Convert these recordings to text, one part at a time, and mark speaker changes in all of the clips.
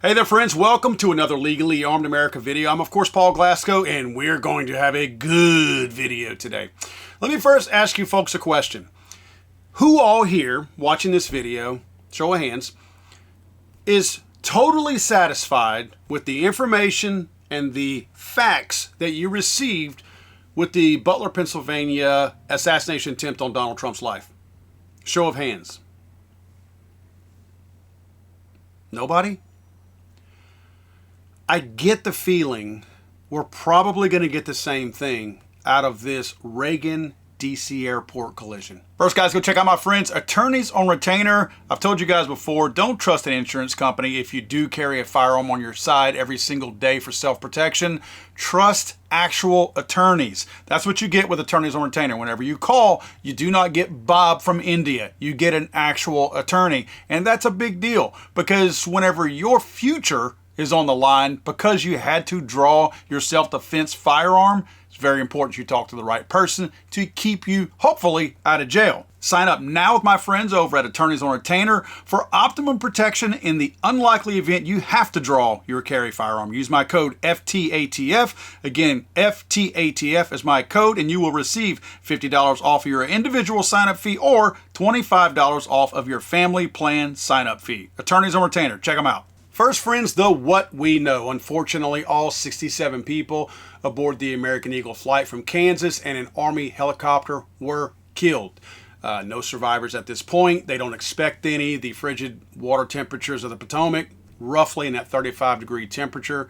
Speaker 1: Hey there friends, welcome to another Legally Armed America video. I'm of course Paul Glasgow and we're going to have a good video today. Let me first ask you folks a question. Who all here watching this video, show of hands, is totally satisfied with the information and the facts that you received with the Butler, Pennsylvania assassination attempt on Donald Trump's life? Show of hands. Nobody? I get the feeling we're probably going to get the same thing out of this Reagan DC airport collision. First, guys, go check out my friends, Attorneys on Retainer. I've told you guys before, don't trust an insurance company if you do carry a firearm on your side every single day for self-protection. Trust actual attorneys. That's what you get with Attorneys on Retainer. Whenever you call, you do not get Bob from India. You get an actual attorney. And that's a big deal because whenever your future is on the line because you had to draw your self-defense firearm, it's very important you talk to the right person to keep you, hopefully, out of jail. Sign up now with my friends over at Attorneys on Retainer for optimum protection in the unlikely event you have to draw your carry firearm. Use my code FTATF. Again, FTATF is my code, and you will receive $50 off of your individual sign-up fee or $25 off of your family plan sign-up fee. Attorneys on Retainer, check them out. First, friends, the what we know. Unfortunately, all 67 people aboard the American Eagle flight from Kansas and an Army helicopter were killed. No survivors at this point. They don't expect any. The frigid water temperatures of the Potomac, roughly in that 35-degree temperature.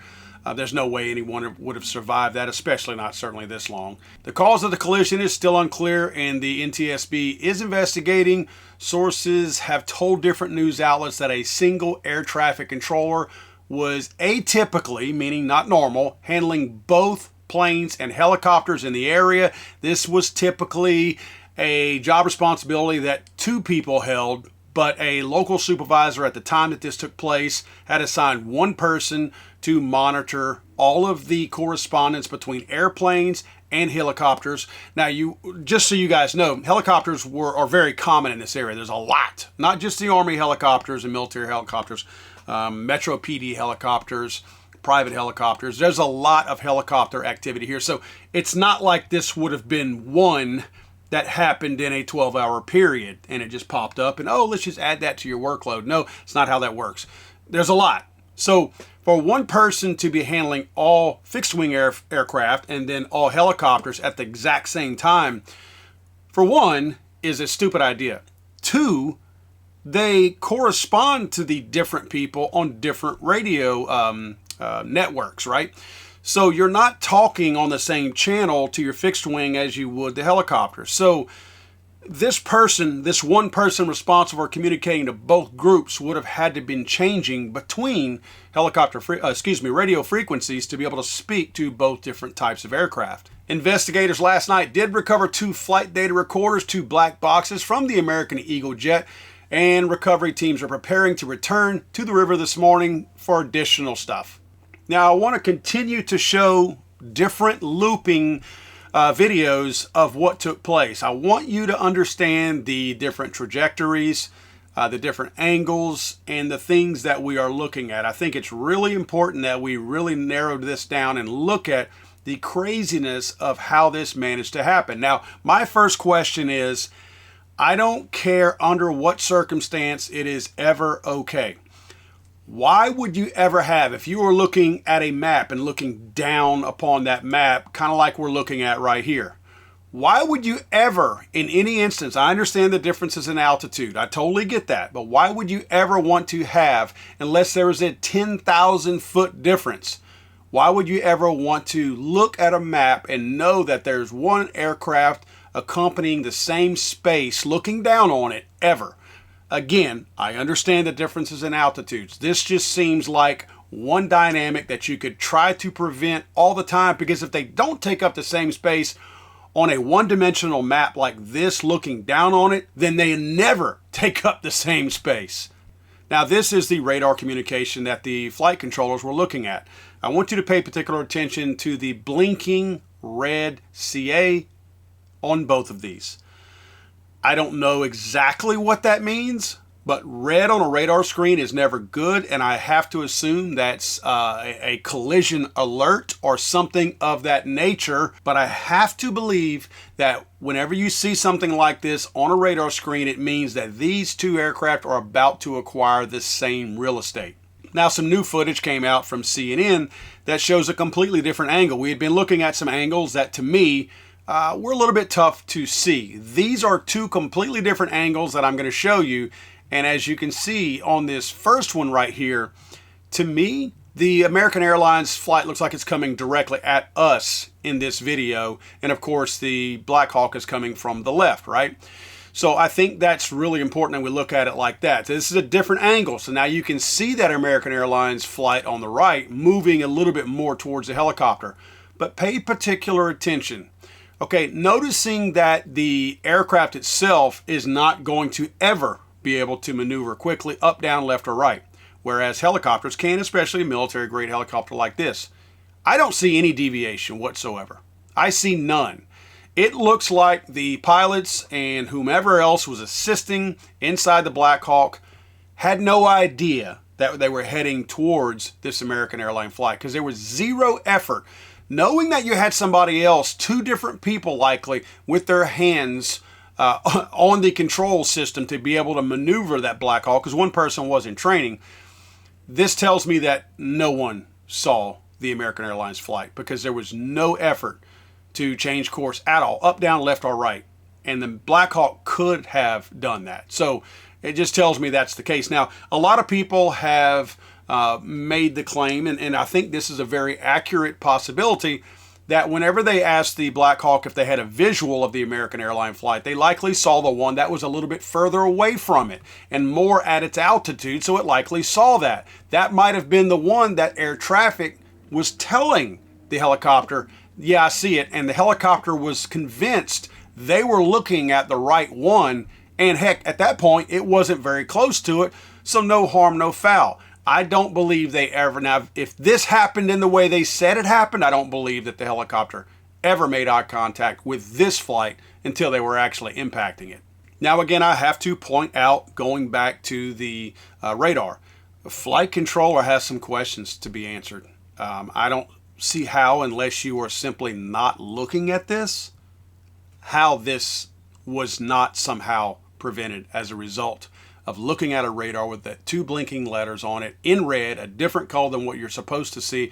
Speaker 1: There's no way anyone would have survived that, especially not certainly this long. The cause of the collision is still unclear, and the NTSB is investigating. Sources have told different news outlets that a single air traffic controller was atypically, meaning not normal, handling both planes and helicopters in the area. This was typically a job responsibility that two people held, but a local supervisor at the time that this took place had assigned one person to monitor all of the correspondence between airplanes and helicopters. Now, just so you guys know, helicopters are very common in this area. There's a lot, not just the Army helicopters and military helicopters, Metro PD helicopters, private helicopters. There's a lot of helicopter activity here. So it's not like this would have been one that happened in a 12-hour period and it just popped up and, oh, let's just add that to your workload. No, it's not how that works. There's a lot. So for one person to be handling all fixed-wing aircraft and then all helicopters at the exact same time, for one, is a stupid idea. Two, they correspond to the different people on different radio networks, right? So you're not talking on the same channel to your fixed wing as you would the helicopter. So this one person responsible for communicating to both groups would have had to been changing between radio frequencies to be able to speak to both different types of aircraft. Investigators last night did recover 2 flight data recorders, 2 black boxes from the American Eagle jet, and recovery teams are preparing to return to the river this morning for additional stuff. Now, I want to continue to show different looping videos of what took place. I want you to understand the different trajectories, the different angles, and the things that we are looking at. I think it's really important that we really narrowed this down and look at the craziness of how this managed to happen. Now, my first question is, I don't care under what circumstance it is ever okay. Why would you ever have, if you were looking at a map and looking down upon that map, kind of like we're looking at right here, why would you ever, in any instance, I understand the differences in altitude, I totally get that, but why would you ever want to have, unless there was a 10,000 foot difference, why would you ever want to look at a map and know that there's one aircraft accompanying the same space, looking down on it, ever? Again, I understand the differences in altitudes. This just seems like one dynamic that you could try to prevent all the time, because if they don't take up the same space on a one-dimensional map like this, looking down on it, then they never take up the same space. Now, this is the radar communication that the flight controllers were looking at. I want you to pay particular attention to the blinking red CA on both of these. I don't know exactly what that means, But red on a radar screen is never good, and I have to assume that's a collision alert or something of that nature. But I have to believe that whenever you see something like this on a radar screen, it means that these two aircraft are about to acquire the same real estate. Now, some new footage came out from CNN that shows a completely different angle. We had been looking at some angles that, to me, were a little bit tough to see. These are two completely different angles that I'm going to show you. And as you can see on this first one right here, to me, the American Airlines flight looks like it's coming directly at us in this video. And of course, the Blackhawk is coming from the left, right? So I think that's really important that we look at it like that. This is a different angle. So now you can see that American Airlines flight on the right moving a little bit more towards the helicopter. But pay particular attention. Okay, noticing that the aircraft itself is not going to ever be able to maneuver quickly up, down, left, or right, whereas helicopters can, especially a military-grade helicopter like this. I don't see any deviation whatsoever. I see none. It looks like the pilots and whomever else was assisting inside the Blackhawk had no idea that they were heading towards this American airline flight, because there was zero effort. Knowing that you had somebody else, two different people likely, with their hands on the control system to be able to maneuver that Blackhawk, because one person was in training, this tells me that no one saw the American Airlines flight, because there was no effort to change course at all, up, down, left, or right. And the Blackhawk could have done that. So it just tells me that's the case. Now, a lot of people have made the claim, and I think this is a very accurate possibility, that whenever they asked the Blackhawk if they had a visual of the American airline flight, they likely saw the one that was a little bit further away from it and more at its altitude, so it likely saw that. That might have been the one that air traffic was telling the helicopter, yeah, I see it, and the helicopter was convinced they were looking at the right one, and heck, at that point, it wasn't very close to it, so no harm, no foul. I don't believe they ever, now if this happened in the way they said it happened, I don't believe that the helicopter ever made eye contact with this flight until they were actually impacting it. Now again, I have to point out, going back to the radar, the flight controller has some questions to be answered. I don't see how, unless you are simply not looking at this, how this was not somehow prevented as a result of looking at a radar with the two blinking letters on it in red, a different color than what you're supposed to see.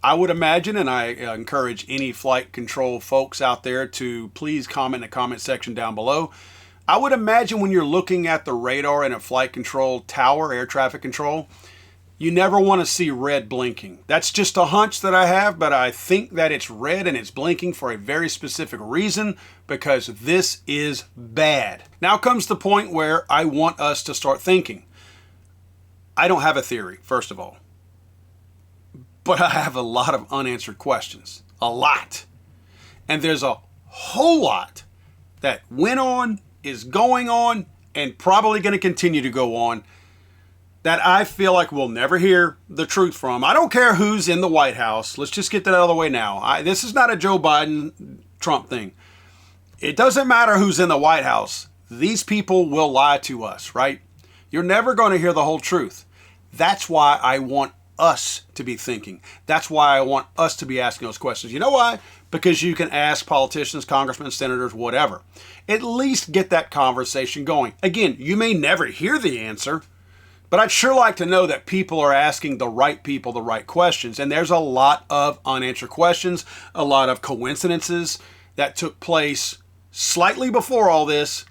Speaker 1: I would imagine, and I encourage any flight control folks out there to please comment in the comment section down below. I would imagine when you're looking at the radar in a flight control tower, air traffic control, you never want to see red blinking. That's just a hunch that I have, but I think that it's red and it's blinking for a very specific reason, because this is bad. Now comes the point where I want us to start thinking. I don't have a theory, first of all, but I have a lot of unanswered questions. A lot. And there's a whole lot that went on, is going on, and probably going to continue to go on, that I feel like we'll never hear the truth from. I don't care who's in the White House. Let's just get that out of the way now. This is not a Joe Biden, Trump thing. It doesn't matter who's in the White House. These people will lie to us, right? You're never going to hear the whole truth. That's why I want us to be thinking. That's why I want us to be asking those questions. You know why? Because you can ask politicians, congressmen, senators, whatever. At least get that conversation going. Again, you may never hear the answer, but I'd sure like to know that people are asking the right people the right questions. And there's a lot of unanswered questions, a lot of coincidences that took place slightly before all this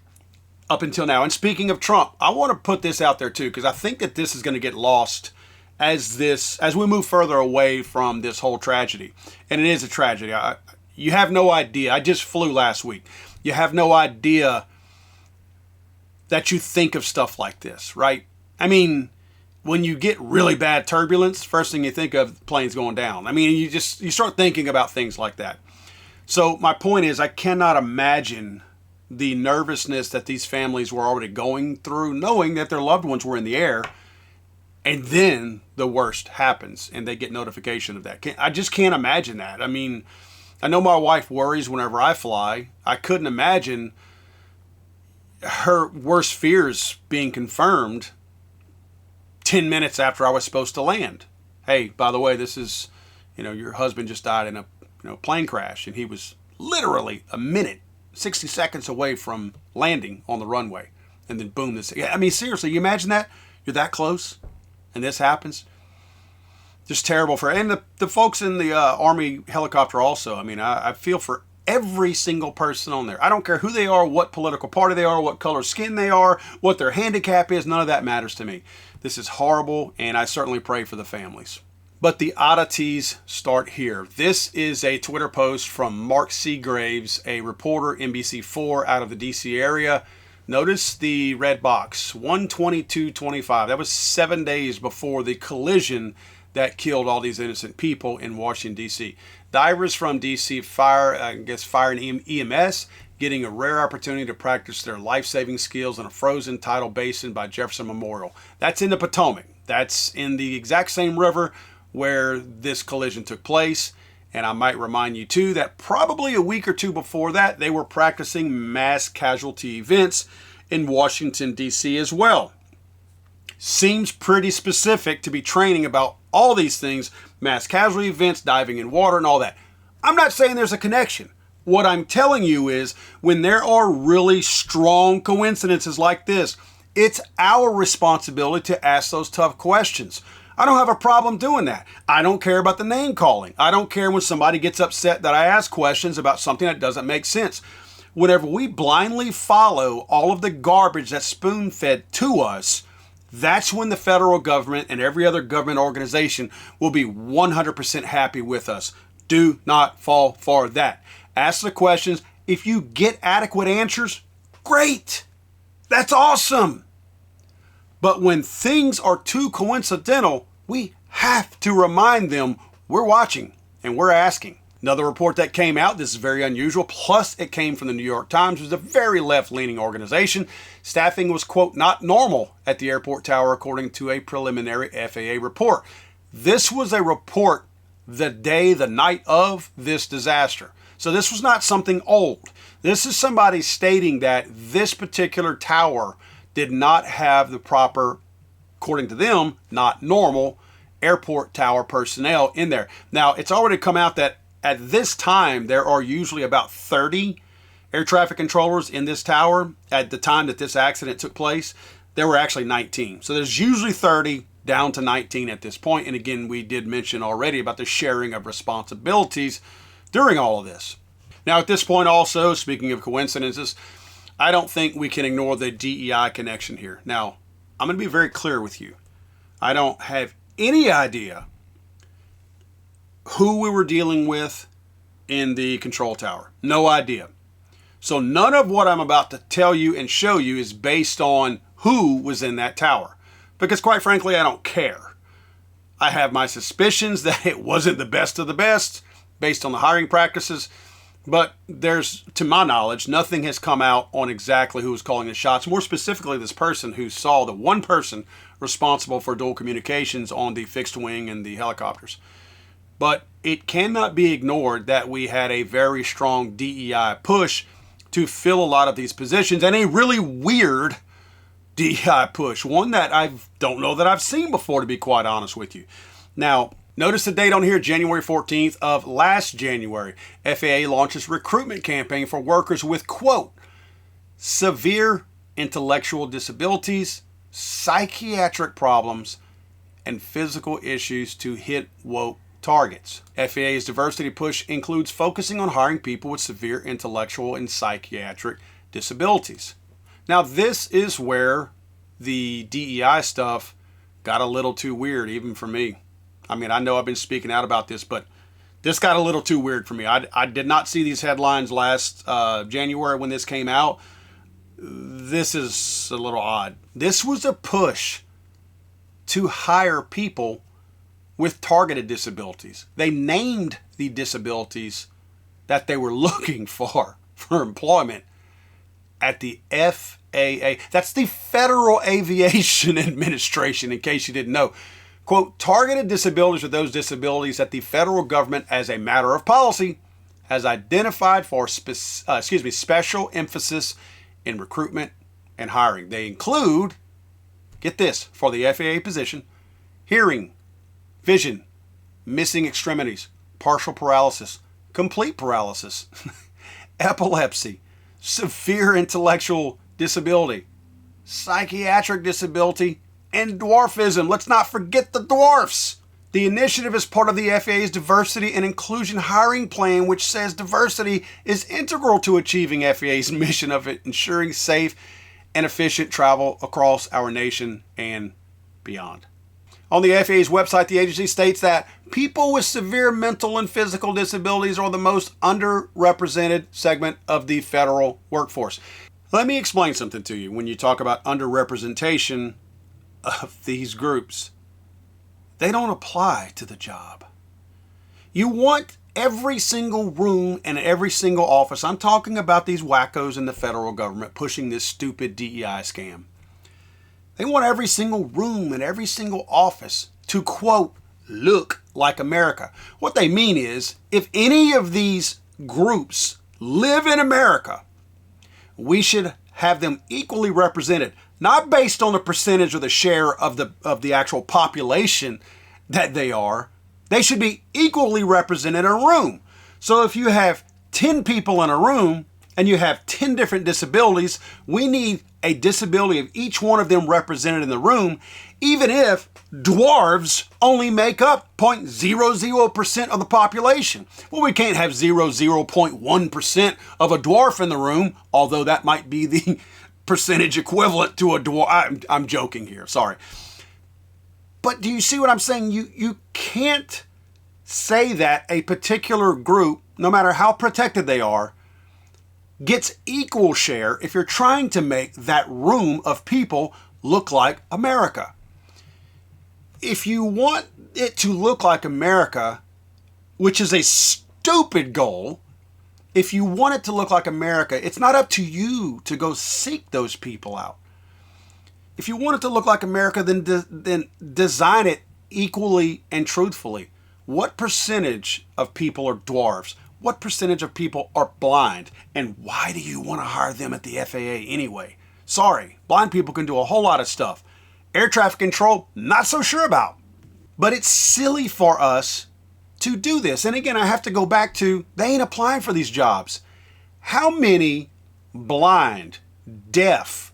Speaker 1: up until now. And speaking of Trump, I want to put this out there too, because I think that this is going to get lost as we move further away from this whole tragedy. And it is a tragedy. You have no idea. I just flew last week. You have no idea that you think of stuff like this, right? I mean, when you get really bad turbulence, first thing you think of, planes going down. I mean, you start thinking about things like that. So my point is, I cannot imagine the nervousness that these families were already going through, knowing that their loved ones were in the air, and then the worst happens and they get notification of that. I just can't imagine that. I mean, I know my wife worries whenever I fly. I couldn't imagine her worst fears being confirmed 10 minutes after I was supposed to land. Hey, by the way, this is, your husband just died in a plane crash, and he was literally a minute, 60 seconds away from landing on the runway. And then boom, this. I mean, seriously, you imagine that? You're that close, and this happens. Just terrible for, and the folks in the Army helicopter also. I mean, I feel for every single person on there. I don't care who they are, what political party they are, what color skin they are, what their handicap is. None of that matters to me. This is horrible, and I certainly pray for the families. But the oddities start here. This is a Twitter post from Mark C. Graves, a reporter, NBC4 out of the DC area. Notice the red box, 1/22/25. That was 7 days before the collision that killed all these innocent people in Washington, D.C. Divers from D.C. Fire and EMS getting a rare opportunity to practice their life-saving skills in a frozen tidal basin by Jefferson Memorial. That's in the Potomac. That's in the exact same river where this collision took place. And I might remind you too that probably a week or two before that, they were practicing mass casualty events in Washington, D.C. as well. Seems pretty specific to be training about all these things, mass casualty events, diving in water and all that. I'm not saying there's a connection. What I'm telling you is when there are really strong coincidences like this, it's our responsibility to ask those tough questions. I don't have a problem doing that. I don't care about the name calling. I don't care when somebody gets upset that I ask questions about something that doesn't make sense. Whenever we blindly follow all of the garbage that's spoon-fed to us, that's when the federal government and every other government organization will be 100% happy with us. Do not fall for that. Ask the questions. If you get adequate answers, great. That's awesome. But when things are too coincidental, we have to remind them we're watching and we're asking. Another report that came out, this is very unusual, plus it came from the New York Times, was a very left-leaning organization. Staffing was, quote, not normal at the airport tower, according to a preliminary FAA report. This was a report the night of this disaster. So this was not something old. This is somebody stating that this particular tower did not have the proper, according to them, not normal, airport tower personnel in there. Now, it's already come out that at this time, there are usually about 30 air traffic controllers in this tower. At the time that this accident took place, there were actually 19. So there's usually 30 down to 19 at this point. And again, we did mention already about the sharing of responsibilities during all of this. Now, at this point also, speaking of coincidences, I don't think we can ignore the DEI connection here. Now, I'm going to be very clear with you. I don't have any idea who we were dealing with in the control tower. No idea. So none of what I'm about to tell you and show you is based on who was in that tower. Because quite frankly, I don't care. I have my suspicions that it wasn't the best of the best based on the hiring practices. But there's, to my knowledge, nothing has come out on exactly who was calling the shots. More specifically, this person who saw the one person responsible for dual communications on the fixed wing and the helicopters. But it cannot be ignored that we had a very strong DEI push to fill a lot of these positions, and a really weird DEI push, one that I don't know that I've seen before, to be quite honest with you. Now, notice the date on here, January 14th of last January. FAA launches recruitment campaign for workers with, quote, severe intellectual disabilities, psychiatric problems, and physical issues to hit woke targets. FAA's diversity push includes focusing on hiring people with severe intellectual and psychiatric disabilities. Now, this is where the DEI stuff got a little too weird, even for me. I mean, I know I've been speaking out about this, but this got a little too weird for me. I did not see these headlines last January when this came out. This is a little odd. This was a push to hire people with targeted disabilities. They named the disabilities that they were looking for employment at the FAA. That's the Federal Aviation Administration, in case you didn't know. Quote, targeted disabilities are those disabilities that the federal government, as a matter of policy, has identified for special emphasis in recruitment and hiring. They include, get this, for the FAA position, hearing, vision, missing extremities, partial paralysis, complete paralysis, epilepsy, severe intellectual disability, psychiatric disability, and dwarfism. Let's not forget the dwarfs. The initiative is part of the FAA's diversity and inclusion hiring plan, which says diversity is integral to achieving FAA's mission of ensuring safe and efficient travel across our nation and beyond. On the FAA's website, the agency states that people with severe mental and physical disabilities are the most underrepresented segment of the federal workforce. Let me explain something to you when you talk about underrepresentation of these groups. They don't apply to the job. You want every single room and every single office. I'm talking about these wackos in the federal government pushing this stupid DEI scam. They want every single room and every single office to, quote, look like America. What they mean is, if any of these groups live in America, we should have them equally represented, not based on the percentage or the share of the actual population that they are. They should be equally represented in a room. So if you have 10 people in a room and you have 10 different disabilities, we need a disability of each one of them represented in the room, even if dwarves only make up 0.00% of the population. Well, we can't have 0.1% of a dwarf in the room, although that might be the percentage equivalent to a dwarf. I'm joking here, sorry. But do you see what I'm saying? You can't say that a particular group, no matter how protected they are, gets equal share if you're trying to make that room of people look like America. If you want it to look like America, which is a stupid goal, if you want it to look like America, it's not up to you to go seek those people out. If you want it to look like America, then design it equally and truthfully. What percentage of people are dwarves? What percentage of people are blind? And why do you want to hire them at the FAA anyway? Sorry, blind people can do a whole lot of stuff. Air traffic control, not so sure about. But it's silly for us to do this. And again, I have to go back to, they ain't applying for these jobs. How many blind, deaf,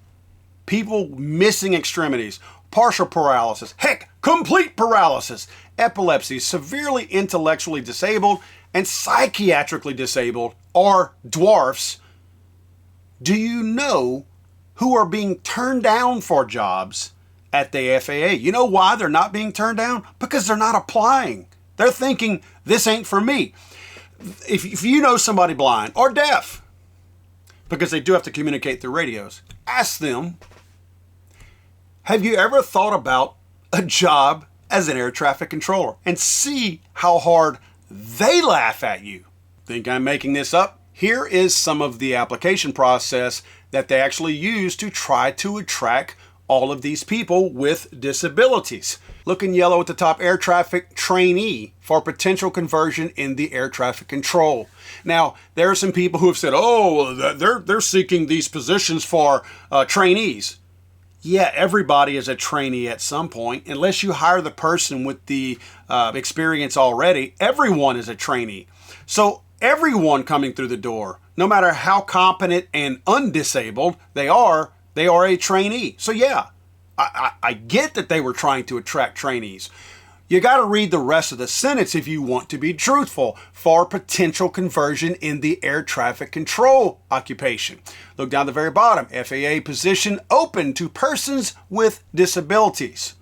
Speaker 1: people missing extremities, partial paralysis, heck, complete paralysis, epilepsy, severely intellectually disabled, and psychiatrically disabled are dwarfs? Do you know who are being turned down for jobs at the FAA? You know why they're not being turned down? Because they're not applying. They're thinking, this ain't for me. If you know somebody blind or deaf, because they do have to communicate through radios, ask them, have you ever thought about a job as an air traffic controller? And see how hard they laugh at you. Think I'm making this up? Here is some of the application process that they actually use to try to attract all of these people with disabilities. Look in yellow at the top, air traffic trainee for potential conversion in the air traffic control. Now, there are some people who have said, oh, they're seeking these positions for trainees. Yeah, everybody is a trainee at some point. Unless you hire the person with the experience already, everyone is a trainee. So everyone coming through the door, no matter how competent and undisabled they are a trainee. So yeah, I get that they were trying to attract trainees. You got to read the rest of the sentence if you want to be truthful. For potential conversion in the air traffic control occupation. Look down the very bottom. FAA position open to persons with disabilities.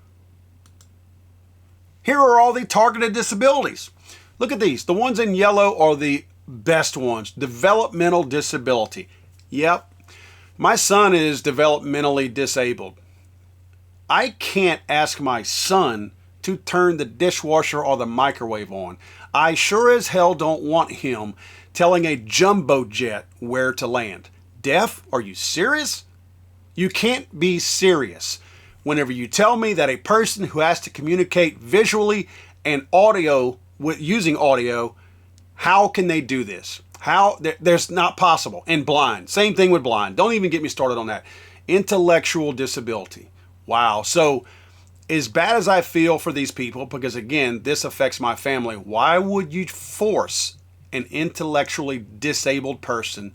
Speaker 1: Here are all the targeted disabilities. Look at these. The ones in yellow are the best ones. Developmental disability. Yep. My son is developmentally disabled. I can't ask my son to turn the dishwasher or the microwave on. I sure as hell don't want him telling a jumbo jet where to land. Deaf? Are you serious? You can't be serious whenever you tell me that a person who has to communicate visually and audio using audio, how can they do this? There's not possible. And blind. Same thing with blind. Don't even get me started on that. Intellectual disability. Wow. So as bad as I feel for these people, because again, this affects my family, why would you force an intellectually disabled person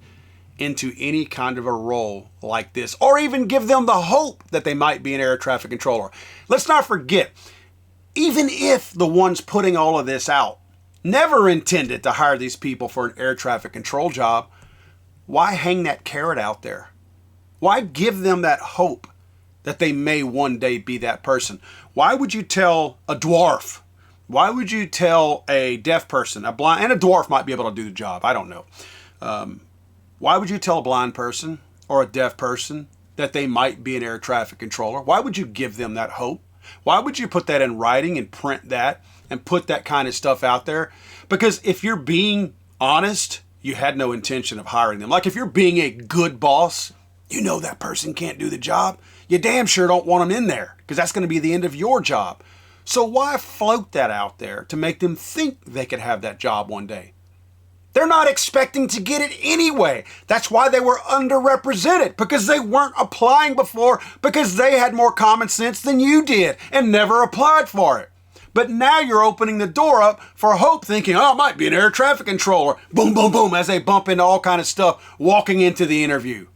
Speaker 1: into any kind of a role like this, or even give them the hope that they might be an air traffic controller? Let's not forget, even if the ones putting all of this out never intended to hire these people for an air traffic control job, why hang that carrot out there? Why give them that hope that they may one day be that person? Why would you tell a dwarf? Why would you tell a deaf person, a blind, and a dwarf might be able to do the job, I don't know. Why would you tell a blind person or a deaf person that they might be an air traffic controller? Why would you give them that hope? Why would you put that in writing and print that and put that kind of stuff out there? Because if you're being honest, you had no intention of hiring them. Like if you're being a good boss, you know that person can't do the job. You damn sure don't want them in there because that's going to be the end of your job. So why float that out there to make them think they could have that job one day? They're not expecting to get it anyway. That's why they were underrepresented, because they weren't applying before, because they had more common sense than you did and never applied for it. But now you're opening the door up for hope, thinking, oh, I might be an air traffic controller. Boom, boom, boom, as they bump into all kind of stuff walking into the interview.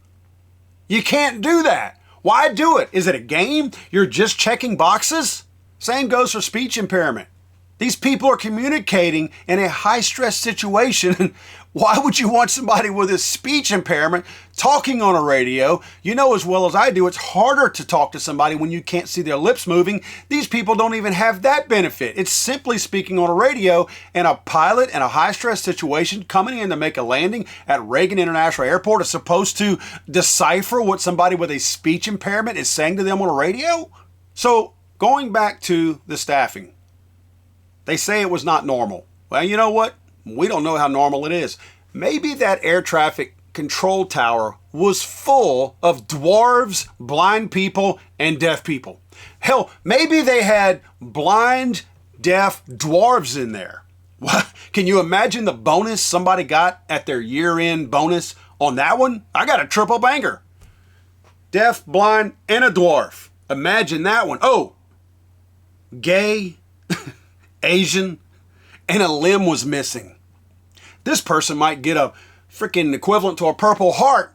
Speaker 1: You can't do that. Why do it? Is it a game? You're just checking boxes? Same goes for speech impairment. These people are communicating in a high-stress situation. Why would you want somebody with a speech impairment talking on a radio? You know as well as I do, it's harder to talk to somebody when you can't see their lips moving. These people don't even have that benefit. It's simply speaking on a radio, and a pilot in a high-stress situation coming in to make a landing at Reagan International Airport is supposed to decipher what somebody with a speech impairment is saying to them on a radio? So going back to the staffing, they say it was not normal. Well, you know what? We don't know how normal it is. Maybe that air traffic control tower was full of dwarves, blind people, and deaf people. Hell, maybe they had blind, deaf dwarves in there. Can you imagine the bonus somebody got at their year-end bonus on that one? I got a triple banger. Deaf, blind, and a dwarf. Imagine that one. Oh, gay, Asian, and a limb was missing. This person might get a freaking equivalent to a Purple Heart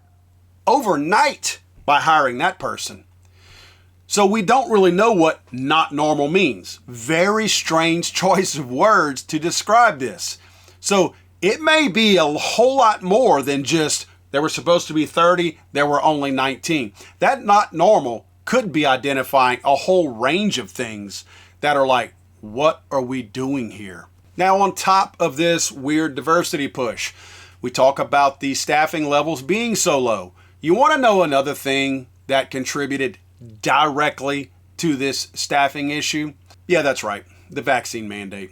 Speaker 1: overnight by hiring that person. So we don't really know what not normal means. Very strange choice of words to describe this. So it may be a whole lot more than just there were supposed to be 30, there were only 19. That not normal could be identifying a whole range of things that are like, what are we doing here? Now, on top of this weird diversity push, we talk about the staffing levels being so low. You want to know another thing that contributed directly to this staffing issue? Yeah, that's right. The vaccine mandate.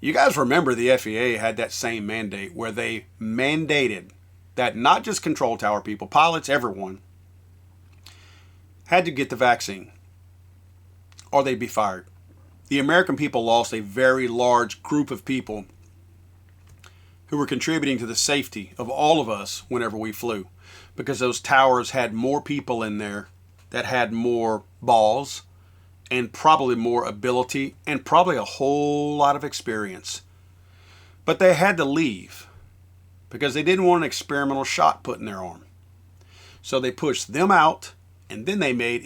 Speaker 1: You guys remember the FAA had that same mandate where they mandated that not just control tower people, pilots, everyone, had to get the vaccine or they'd be fired. The American people lost a very large group of people who were contributing to the safety of all of us whenever we flew, because those towers had more people in there that had more balls and probably more ability and probably a whole lot of experience. But they had to leave because they didn't want an experimental shot put in their arm. So they pushed them out, and then they made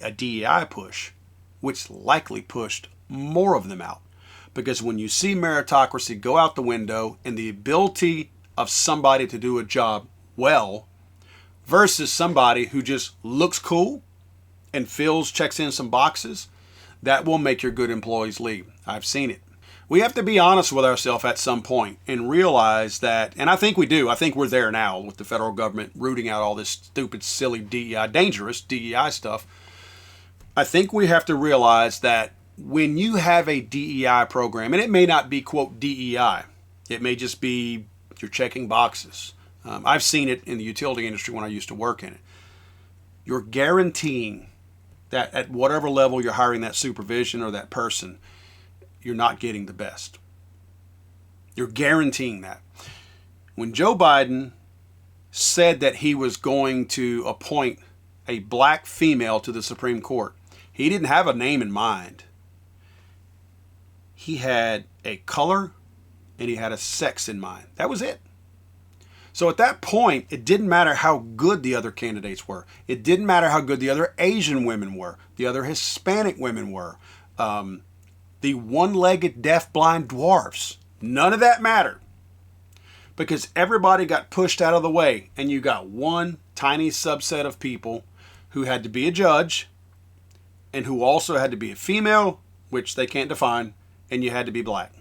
Speaker 1: a DEI push, which likely pushed more of them out. Because when you see meritocracy go out the window and the ability of somebody to do a job well versus somebody who just looks cool and checks in some boxes, that will make your good employees leave. I've seen it. We have to be honest with ourselves at some point and realize that, and I think we do, I think we're there now with the federal government rooting out all this stupid, silly DEI, dangerous DEI stuff. I think we have to realize that when you have a DEI program, and it may not be, quote, DEI, it may just be you're checking boxes. I've seen it in the utility industry when I used to work in it. You're guaranteeing that at whatever level you're hiring that supervision or that person, you're not getting the best. You're guaranteeing that. When Joe Biden said that he was going to appoint a black female to the Supreme Court, he didn't have a name in mind. He had a color and he had a sex in mind. That was it. So at that point, it didn't matter how good the other candidates were. It didn't matter how good the other Asian women were, the other Hispanic women were, the one-legged deaf-blind dwarfs. None of that mattered, because everybody got pushed out of the way, and you got one tiny subset of people who had to be a judge and who also had to be a female, which they can't define, and you had to be black.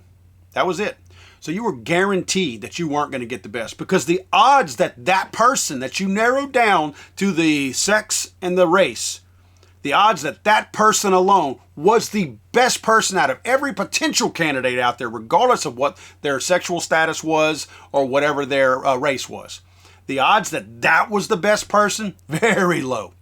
Speaker 1: That was it. So you were guaranteed that you weren't going to get the best, because the odds that that person that you narrowed down to the sex and the race, the odds that that person alone was the best person out of every potential candidate out there, regardless of what their sexual status was or whatever their race was, the odds that that was the best person, very low.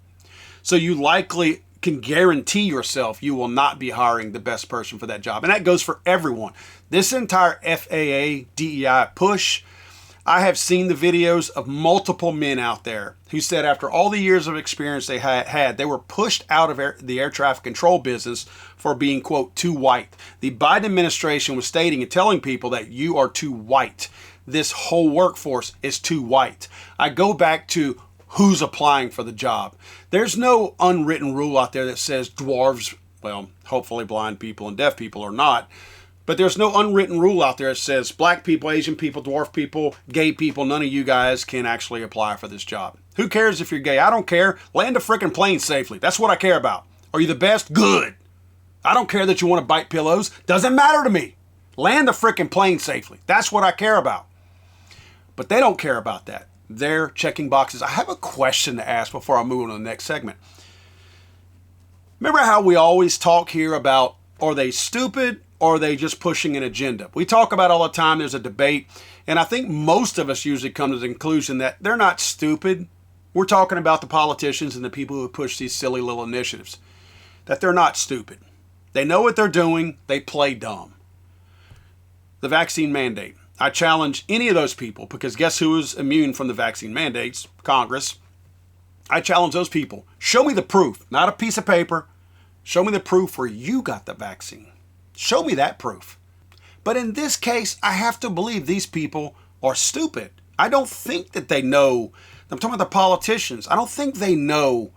Speaker 1: So you likely can guarantee yourself you will not be hiring the best person for that job. And that goes for everyone. This entire FAA DEI push, I have seen the videos of multiple men out there who said after all the years of experience they had, they were pushed out of the air traffic control business for being, quote, too white. The Biden administration was stating and telling people that you are too white. This whole workforce is too white. I go back to who's applying for the job. There's no unwritten rule out there that says dwarves, well, hopefully blind people and deaf people are not, but there's no unwritten rule out there that says black people, Asian people, dwarf people, gay people, none of you guys can actually apply for this job. Who cares if you're gay? I don't care. Land a freaking plane safely. That's what I care about. Are you the best? Good. I don't care that you want to bite pillows. Doesn't matter to me. Land the freaking plane safely. That's what I care about. But they don't care about that. They're checking boxes. I have a question to ask before I move on to the next segment. Remember how we always talk here about, are they stupid or are they just pushing an agenda? We talk about all the time, there's a debate, and I think most of us usually come to the conclusion that they're not stupid. We're talking about the politicians and the people who push these silly little initiatives, that they're not stupid. They know what they're doing. They play dumb. The vaccine mandate. I challenge any of those people, because guess who is immune from the vaccine mandates? Congress. I challenge those people. Show me the proof, not a piece of paper. Show me the proof where you got the vaccine. Show me that proof. But in this case, I have to believe these people are stupid. I don't think that they know. I'm talking about the politicians. I don't think they know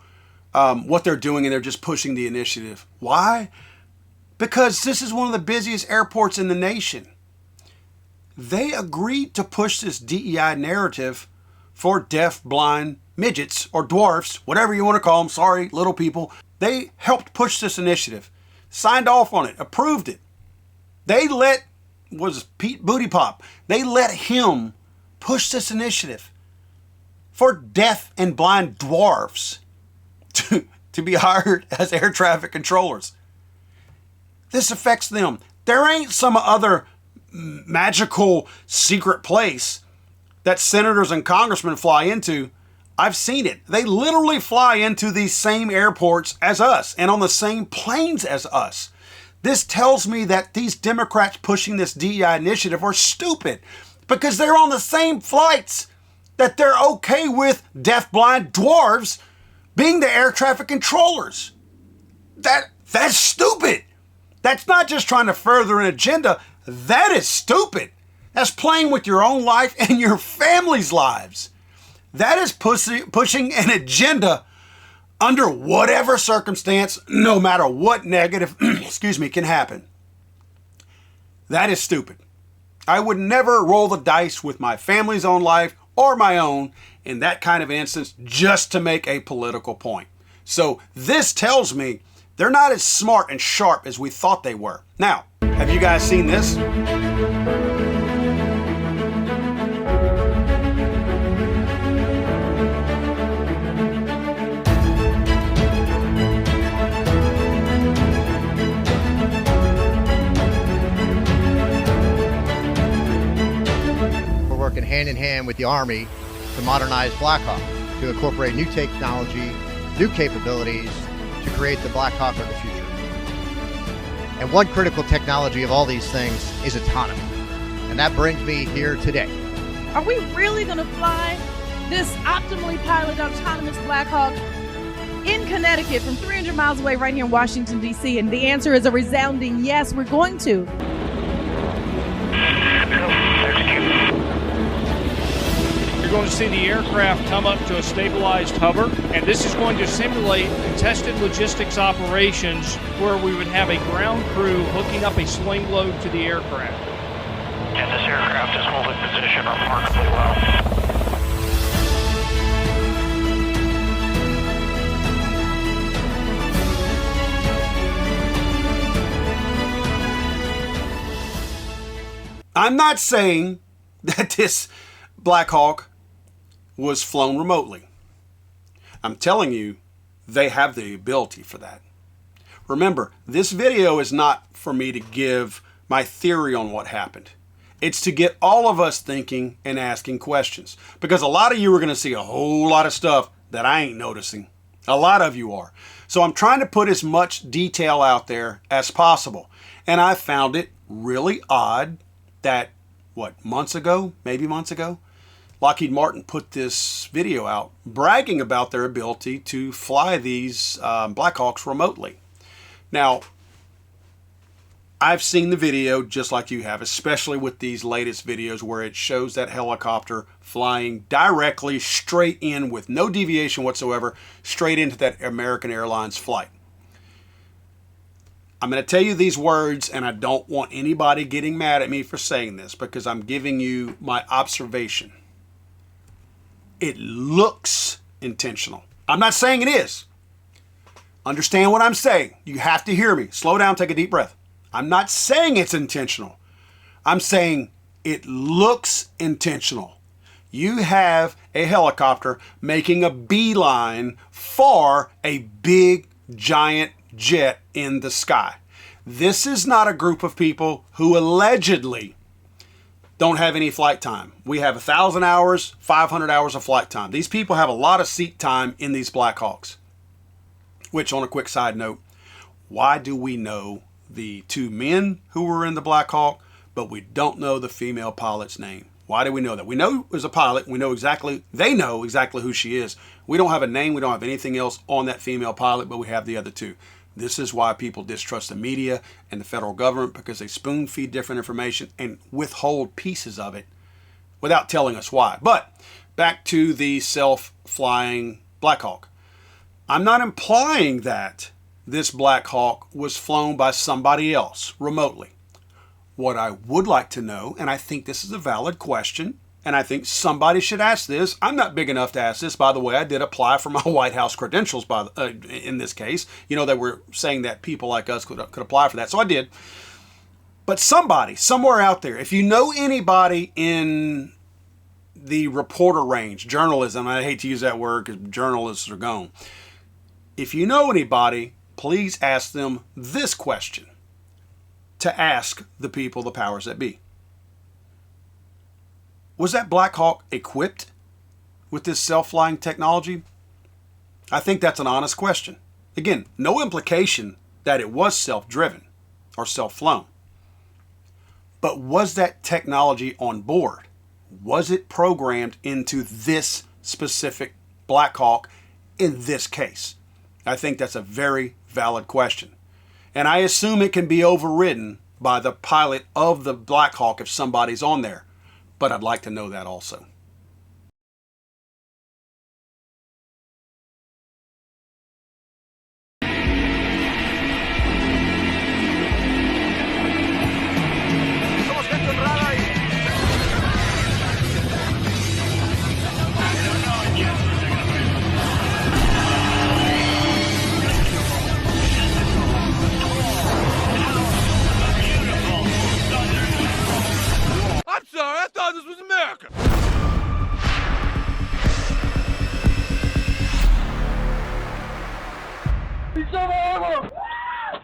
Speaker 1: what they're doing, and they're just pushing the initiative. Why? Because this is one of the busiest airports in the nation. They agreed to push this DEI narrative for deaf, blind, midgets, or dwarfs, whatever you want to call them. Sorry, little people. They helped push this initiative, signed off on it, approved it. They let, was Pete Booty Pop, they let him push this initiative for deaf and blind dwarfs to be hired as air traffic controllers. This affects them. There ain't some other magical secret place that senators and congressmen fly into. I've seen it. They literally fly into these same airports as us and on the same planes as us. This tells me that these Democrats pushing this DEI initiative are stupid, because they're on the same flights that they're okay with deaf-blind dwarves being the air traffic controllers. That's stupid. That's not just trying to further an agenda. That is stupid. That's playing with your own life and your family's lives. That is pushing an agenda under whatever circumstance, no matter what negative, can happen. That is stupid. I would never roll the dice with my family's own life or my own in that kind of instance just to make a political point. So this tells me they're not as smart and sharp as we thought they were. Now, have you guys seen this?
Speaker 2: We're working hand in hand with the Army to modernize Blackhawk, to incorporate new technology, new capabilities, to create the Blackhawk of the future. And one critical technology of all these things is autonomy. And that brings me here today
Speaker 3: Are we really going to fly this optimally piloted autonomous Blackhawk in Connecticut from 300 miles away right here in Washington, D.C.? And the answer is a resounding yes, we're going to.
Speaker 4: You're going to see the aircraft come up to a stabilized hover, and this is going to simulate contested logistics operations where we would have a ground crew hooking up a sling load to the aircraft.
Speaker 5: And this aircraft is holding position remarkably well.
Speaker 1: I'm not saying that this Blackhawk was flown remotely. I'm telling you, they have the ability for that. Remember, this video is not for me to give my theory on what happened. It's to get all of us thinking and asking questions. Because a lot of you are going to see a whole lot of stuff that I ain't noticing. A lot of you are. So I'm trying to put as much detail out there as possible. And I found it really odd that, months ago, Lockheed Martin put this video out bragging about their ability to fly these Blackhawks remotely. Now, I've seen the video just like you have, especially with these latest videos where it shows that helicopter flying directly straight in with no deviation whatsoever, straight into that American Airlines flight. I'm going to tell you these words, and I don't want anybody getting mad at me for saying this because I'm giving you my observation. It looks intentional. I'm not saying it is. Understand what I'm saying. You have to hear me. Slow down, take a deep breath. I'm not saying it's intentional. I'm saying it looks intentional. You have a helicopter making a beeline for a big, giant jet in the sky. This is not a group of people who allegedly don't have any flight time. We have 1,000 hours, 500 hours of flight time. These people have a lot of seat time in these Blackhawks. Which, on a quick side note, why do we know the two men who were in the Blackhawk, but we don't know the female pilot's name? Why do we know that? We know it was a pilot. We know exactly, they know exactly who she is. We don't have a name. We don't have anything else on that female pilot, but we have the other two. This is why people distrust the media and the federal government, because they spoon feed different information and withhold pieces of it without telling us why. But back to the self-flying Blackhawk. I'm not implying that this Blackhawk was flown by somebody else remotely. What I would like to know, and I think this is a valid question, and I think somebody should ask this. I'm not big enough to ask this. By the way, I did apply for my White House credentials in this case. You know, they were saying that people like us could apply for that. So I did. But somebody, somewhere out there, if you know anybody in the reporter range, journalism, I hate to use that word because journalists are gone. If you know anybody, please ask them this question to ask the people, the powers that be. Was that Blackhawk equipped with this self-flying technology? I think that's an honest question. Again, no implication that it was self-driven or self-flown. But was that technology on board? Was it programmed into this specific Blackhawk in this case? I think that's a very valid question. And I assume it can be overridden by the pilot of the Blackhawk if somebody's on there. But I'd like to know that also.
Speaker 6: I'm sorry, I thought this was America. It's over.